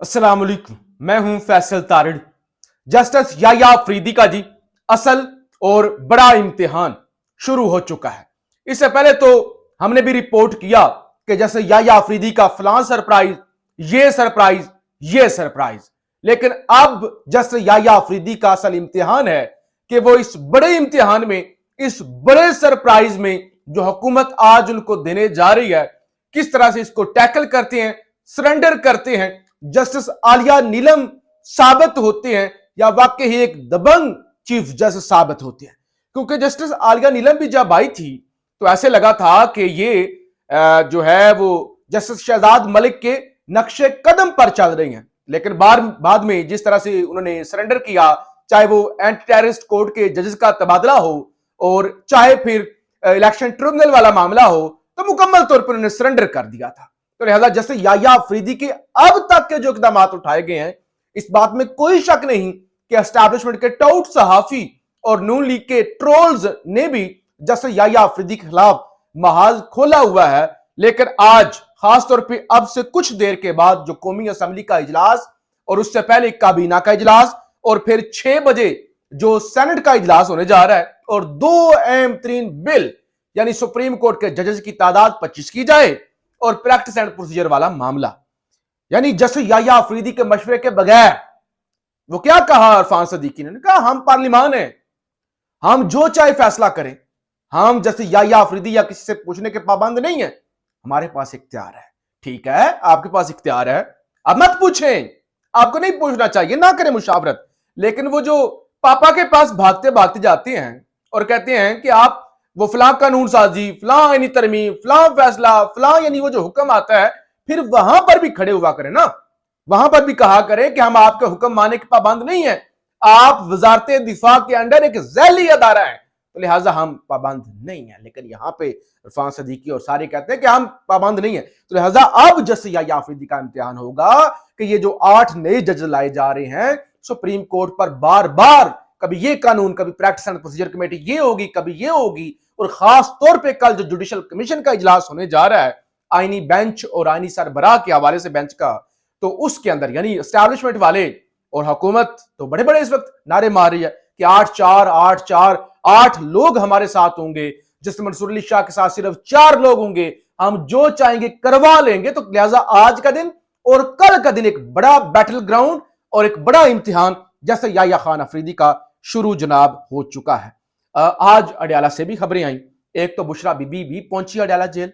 अस्सलाम वालेकुम। मैं हूं फैसल तारिड़। जस्टिस याया अफरीदी का जी असल और बड़ा इम्तिहान शुरू हो चुका है। इससे पहले तो हमने भी रिपोर्ट किया कि जैसे याया अफरीदी का फलां सरप्राइज, ये सरप्राइज, ये सरप्राइज, लेकिन अब जैसे याया अफरीदी का असल इम्तिहान है कि वो इस बड़े इम्तिहान में, इस बड़े सरप्राइज में जो हुकूमत आज उनको देने जा रही है, किस तरह से इसको टैकल करते हैं, सरेंडर करते हैं, जस्टिस आलिया नीलम साबित होते हैं या वाकई ही एक दबंग चीफ जस्टिस साबित होते हैं। क्योंकि जस्टिस आलिया नीलम भी जब आई थी तो ऐसे लगा था कि ये जो है वो जस्टिस शहजाद मलिक के नक्शे कदम पर चल रही हैं, लेकिन बाद में जिस तरह से उन्होंने सरेंडर किया, चाहे वो एंटी टेररिस्ट कोर्ट के जजेस का तबादला हो और चाहे फिर इलेक्शन ट्रिब्यूनल वाला मामला हो, तो मुकम्मल तौर पर उन्होंने सरेंडर कर दिया था। तो लिहाजा जैसे याया अफरीदी के अब तक के जो इकदाम उठाए गए हैं, इस बात में कोई शक नहीं कि एस्टैब्लिशमेंट के टाउट सहाफी और नून लीग के ट्रोल्स ने भी जैसे याया अफरीदी के खिलाफ महाज खोला हुआ है। लेकिन आज खासतौर पर अब से कुछ देर के बाद जो कौमी असेंबली का इजलास और उससे पहले काबीना का इजलास और फिर 6 बजे जो सेनेट का इजलास होने जा रहा है और 2 अहम तरीन बिल यानी सुप्रीम कोर्ट के जजेस की तादाद 25 की जाए और प्रैक्टिस एंड प्रोसीजर वाला मामला, यानी जैसे याया अफरीदी के मशवरे के बगैर वो क्या कहा इरफान सदीकी ने कहा हम पार्लिमान हैं, हम जो चाहे फैसला करें, हम जैसे याया अफरीदी या किसी से पूछने के पाबंद नहीं है, हमारे पास इख्तियार है। ठीक है, आपके पास इख्तियार है, अब मत पूछें, आपको नहीं पूछना चाहिए, ना करें मुशावरत। लेकिन वो जो पापा के पास भागते भागते जाते हैं और कहते हैं कि आप वो फलां कानून साजी, फलां यानी तरमीम, फलां फैसला, फलां यानी वो जो हुक्म आता है, फिर वहां पर भी खड़े हुआ करें ना, वहां पर भी कहा करें कि हम आपके हुक्म मानने के पाबंद नहीं है, आप वजारत दिफा के अंडर एक ज़ैली अदारा है, तो लिहाजा हम पाबंद नहीं है। लेकिन यहां पे इरफान सदीकी और सारे कहते हैं कि हम पाबंद नहीं है। तो लिहाजा अब जैसे याया अफरीदी का इम्तिहान होगा कि ये जो 8 नए जज लाए जा रहे हैं सुप्रीम कोर्ट पर, बार बार कभी ये कानून, कभी प्रैक्टिस एंड प्रोसीजर कमेटी ये होगी, कभी ये होगी, और खास तौर पे कल जो जुडिशल कमीशन का इजलास होने जा रहा है आईनी बेंच और आईनी सरबराह के हवाले से बेंच का, तो उसके अंदर यानी एस्टैब्लिशमेंट वाले और हुकूमत तो बड़े बड़े इस वक्त नारे मार रही है कि 8-4 8-4 8 लोग हमारे साथ होंगे, जिसमें मंसूर अली शाह के साथ सिर्फ 4 लोग होंगे, हम जो चाहेंगे करवा लेंगे। तो लिहाजा आज का दिन और कल का दिन एक बड़ा बैटल ग्राउंड और एक बड़ा इम्तिहान जैसे याया खान अफरीदी का शुरू जनाब हो चुका है। आज अडयाला से भी खबरें आई, एक तो बुशरा बीबी भी पहुंची अडयाला जेल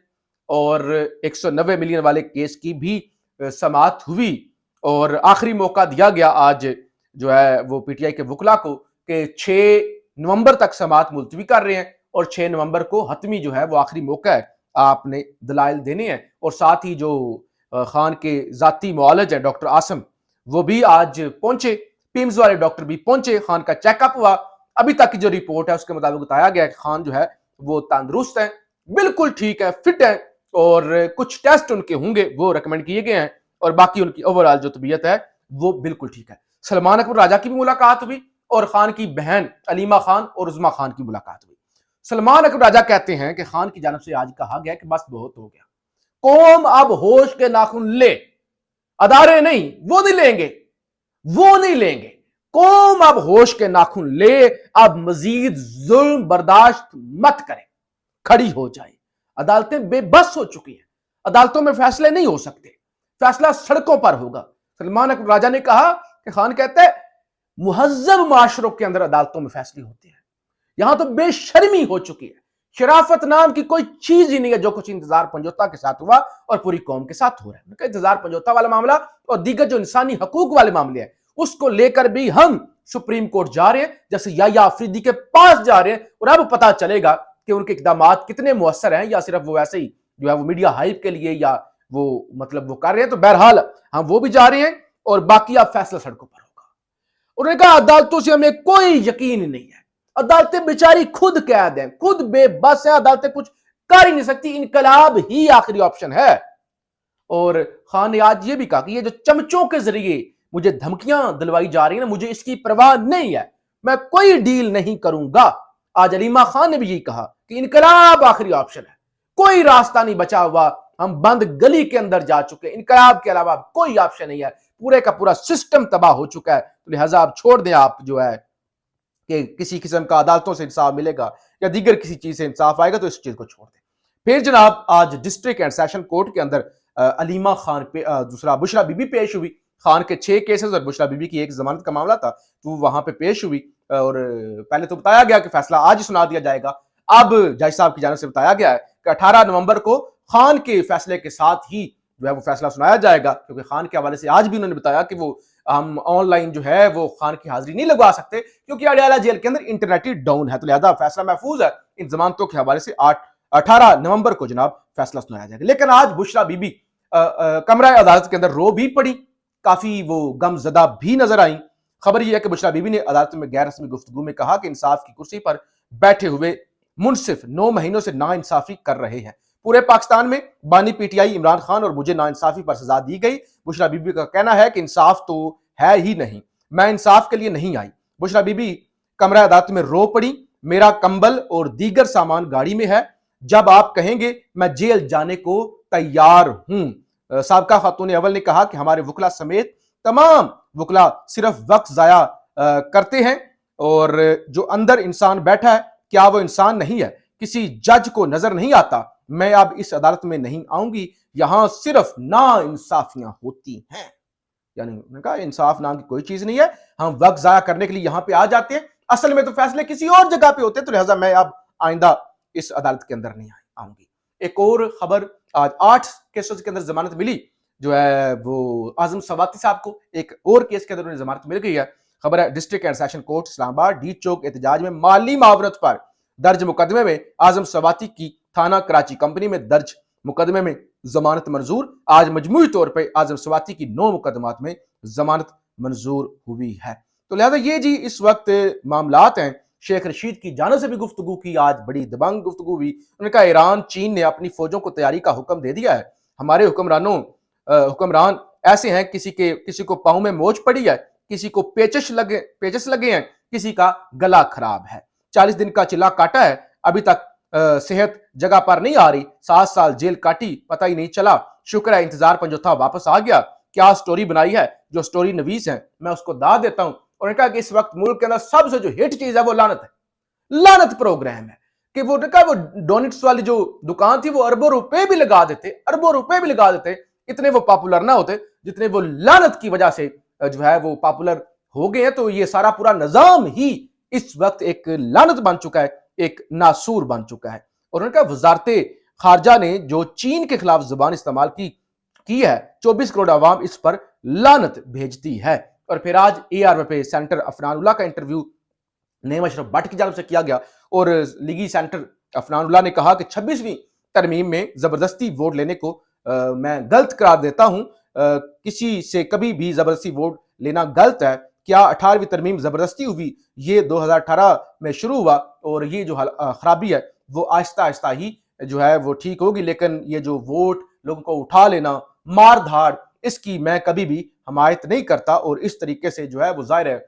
और 190 मिलियन वाले केस की भी समाअत हुई और आखिरी मौका दिया गया आज जो है वो पीटीआई के वकला को कि 6 नवंबर तक समाअत मुलतवी कर रहे हैं और 6 नवंबर को हतमी जो है वो आखिरी मौका है, आपने दलाइल देने हैं। और साथ ही जो खान के जाती मुआलज है डॉक्टर आसम, वो भी आज पहुंचे, पीम्स वाले डॉक्टर भी पहुंचे, खान का चेकअप हुआ। अभी तक की जो रिपोर्ट है उसके मुताबिक बताया गया है खान जो है वो तंदुरुस्त है, बिल्कुल ठीक है, फिट है और कुछ टेस्ट उनके होंगे वो रिकमेंड किए गए हैं और बाकी उनकी ओवरऑल जो तबीयत है वो बिल्कुल ठीक है। सलमान अकबर राजा की भी मुलाकात हुई और खान की बहन अलीमा खान और उज़मा खान की मुलाकात हुई। सलमान अकबर राजा कहते हैं कि खान की जानब से आज कहा गया कि बस बहुत हो गया, कौम अब होश के नाखून ले, अदारे नहीं, वो नहीं लेंगे, वो नहीं लेंगे, कौम अब होश के नाखून ले, अब मजीद जुल्म बर्दाश्त मत करें, खड़ी हो जाए। अदालतें बेबस हो चुकी हैं, अदालतों में फैसले नहीं हो सकते, फैसला सड़कों पर होगा। सलमान अकबर राजा ने कहा कि खान कहते हैं मुहज्जब माशरों के अंदर अदालतों में फैसले होते हैं, यहां तो बेशर्मी हो चुकी है, शराफत नाम की कोई चीज ही नहीं है। जो कुछ इंतजार पंजोता के साथ हुआ और पूरी कौम के साथ हो रहा है, इंतजार पंजोता वाला मामला और दीगर जो इंसानी हकूक वाले मामले हैं उसको लेकर भी हम सुप्रीम कोर्ट जा रहे हैं, जैसे याया अफरीदी के पास जा रहे हैं और अब पता चलेगा कि उनके इकदामात कितने मुअस्सर हैं या सिर्फ वो वैसे ही जो है वो मीडिया हाइप के लिए या वो मतलब वो कर रहे हैं। तो बहरहाल हम वो भी जा रहे हैं और बाकी अब फैसला सड़कों पर होगा। उन्होंने कहा अदालतों से हमें कोई यकीन नहीं है, अदालतें बेचारी खुद कैद हैं, खुद बेबस हैं, अदालतें कुछ कर ही नहीं सकती, इनकलाब ही आखिरी ऑप्शन है। और खान ने आज ये भी कहा कि ये जो चमचों के जरिए मुझे धमकियां दिलवाई जा रही है ना, मुझे इसकी परवाह नहीं है, मैं कोई डील नहीं करूंगा। आज अलीमा खान ने भी यही कहा कि इनकलाब आखिरी ऑप्शन है, कोई रास्ता नहीं बचा हुआ, हम बंद गली के अंदर जा चुके हैं, इनकलाब के अलावा कोई ऑप्शन नहीं है। پورے کا پورا سسٹم تباہ ہو چکا ہے. تو لہٰذا آپ چھوڑ دیں, آپ جو ہے کہ کسی قسم کا عدالتوں سے انصاف ملے گا یا دیگر کسی چیز سے انصاف آئے گا تو اس چیز کو چھوڑ دیں. پھر جناب آج ڈسٹرکٹ اینڈ سیشن کورٹ کے اندر علیمہ خان پہ دوسرا بشرا بی بی پیش ہوئی. خان کے 6 کیسز اور بشرا بی بی کی ایک ضمانت کا معاملہ تھا, تو وہاں پہ پیش ہوئی, اور پہلے تو بتایا گیا کہ فیصلہ آج ہی سنا دیا جائے گا. اب جج صاحب کی جانب سے بتایا گیا ہے کہ 18 نومبر کو خان کے فیصلے کے ساتھ ہی جو ہے وہ فیصلہ سنایا جائے گا, کیونکہ خان کے حوالے سے آج بھی انہوں نے بتایا کہ وہ ہم آن لائن جو ہے وہ خان کی حاضری نہیں لگوا سکتے کیونکہ اڈیالہ جیل کے اندر انٹرنیٹ ڈاؤن ہے, تو لہذا فیصلہ محفوظ ہے. ان ضمانتوں کے حوالے سے 18 نومبر کو جناب فیصلہ سنایا جائے گا. لیکن آج بشرا بی بی کمرہ عدالت کے اندر رو بھی پڑی, کافی وہ غم زدہ بھی نظر آئیں. خبر یہ ہے کہ بشرا بی بی نے عدالت میں غیر رسمی گفتگو میں کہا کہ انصاف کی کرسی پر بیٹھے ہوئے منصف 9 مہینوں سے ناانصافی کر رہے ہیں. پورے پاکستان میں بانی P T I Imran Khan اور مجھے ناانصافی پر سزا دی گئی. بشرا بی بی کا کہنا ہے کہ انصاف تو ہے ہی نہیں, میں انصاف کے لیے نہیں آئی. بشرا بی بی کمرہ عدالت میں رو پڑی, میرا کمبل اور دیگر سامان گاڑی میں ہے, جب آپ کہیں گے میں جیل جانے کو تیار ہوں. سابقہ خاتون اول نے کہا کہ ہمارے وکلا سمیت تمام وکلا صرف وقت ضائع کرتے ہیں, اور جو اندر انسان بیٹھا ہے کیا وہ انسان نہیں ہے؟ کسی جج کو نظر نہیں آتا؟ میں اب اس عدالت میں نہیں آؤں گی, یہاں صرف ناانصافیاں ہوتی ہیں. یعنی انہوں نے کہا انصاف نام کی کوئی چیز نہیں ہے, ہم وقت ضائع کرنے کے لیے یہاں پہ آ جاتے ہیں, اصل میں تو فیصلے کسی اور جگہ پہ ہوتے ہیں, تو لہٰذا میں اب آئندہ اس عدالت کے اندر نہیں آؤں گی. ایک اور خبر, آج 8 کیسوں کے اندر ضمانت ملی جو ہے وہ اعظم سواتی صاحب کو, ایک اور کیس کے اندر انہیں ضمانت مل گئی ہے. خبر ہے ڈسٹرکٹ اینڈ سیشن کورٹ اسلام آباد ڈی چوک احتجاج میں مالی معاونت پر درج مقدمے میں اعظم سواتی کی تھانہ کراچی کمپنی میں درج مقدمے میں ضمانت منظور. آج مجموعی طور پہ اعظم سواتی کی 9 مقدمات میں ضمانت منظور ہوئی ہے. تو لہذا یہ جی اس وقت معاملات ہیں. شیخ رشید کی جانب سے بھی گفتگو کی, آج بڑی دبنگ گفتگو ہوئی. انہوں نے کہا ایران چین نے اپنی فوجوں کو تیاری کا حکم دے دیا ہے, ہمارے حکمران ایسے ہیں, کسی کو پاؤں میں موچ پڑی ہے, کسی کو پیچس لگے ہیں, کسی کا گلا خراب ہے, 40 دن کا چلا کاٹا ہے, ابھی تک صحت جگہ پر نہیں آ رہی, 7 سال جیل کاٹی پتہ ہی نہیں چلا, شکر ہے انتظار پر جو تھا واپس آ گیا. کیا سٹوری بنائی ہے, جو سٹوری نویس ہیں میں اس کو داد دیتا ہوں. اور نے کہا کہ اس وقت ملک کے اندر سب سے جو ہٹ چیز ہے وہ لعنت ہے, لعنت پروگرام ہے. کہ وہ ڈونٹس والی جو دکان تھی وہ اربوں روپے بھی لگا دیتے, اتنے وہ پاپولر نہ ہوتے جتنے وہ لعنت کی وجہ سے جو ہے وہ پاپولر ہو گئے ہیں. تو یہ سارا پورا نظام ہی اس وقت ایک لعنت بن چکا ہے, ایک ناسور بن چکا ہے. اور انہوں نے کہا وزارت خارجہ نے جو چین کے خلاف زبان استعمال کی ہے, 24 کروڑ عوام اس پر لعنت بھیجتی ہے. اور پھر آج اے آر پہ سینٹر عفنان اللہ کا انٹرویو نعیم اشرف بٹ کی جانب سے کیا گیا, اور لیگی سینٹر عفنان اللہ نے کہا کہ 26ویں ترمیم میں زبردستی ووٹ لینے کو میں غلط قرار دیتا ہوں, کسی سے کبھی بھی زبردستی ووٹ لینا غلط ہے. کیا 18ویں ترمیم زبردستی ہوئی؟ یہ 2018 میں شروع ہوا, اور یہ جو خرابی ہے وہ آہستہ آہستہ ہی جو ہے وہ ٹھیک ہوگی. لیکن یہ جو ووٹ لوگوں کو اٹھا لینا, مار دھاڑ, اس کی میں کبھی بھی حمایت نہیں کرتا, اور اس طریقے سے جو ہے وہ ظاہر ہے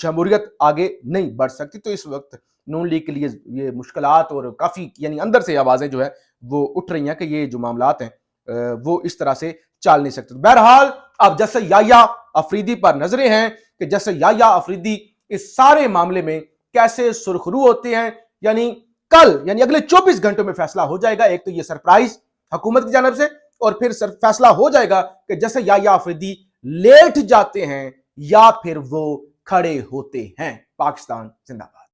جمہوریت آگے نہیں بڑھ سکتی. تو اس وقت نون لیگ کے لیے یہ مشکلات اور کافی یعنی اندر سے آوازیں جو ہے وہ اٹھ رہی ہیں کہ یہ جو معاملات ہیں وہ اس طرح سے چل نہیں سکتے. بہرحال اب جیسے یحییٰ افریدی پر نظریں ہیں کہ جیسے یحییٰ افریدی اس سارے معاملے میں کیسے سرخرو ہوتے ہیں. یعنی کل یعنی اگلے 24 گھنٹوں میں فیصلہ ہو جائے گا. ایک تو یہ سرپرائز حکومت کی جانب سے, اور پھر فیصلہ ہو جائے گا کہ جیسے یحییٰ افریدی لیٹ جاتے ہیں یا پھر وہ کھڑے ہوتے ہیں. پاکستان زندہ باد.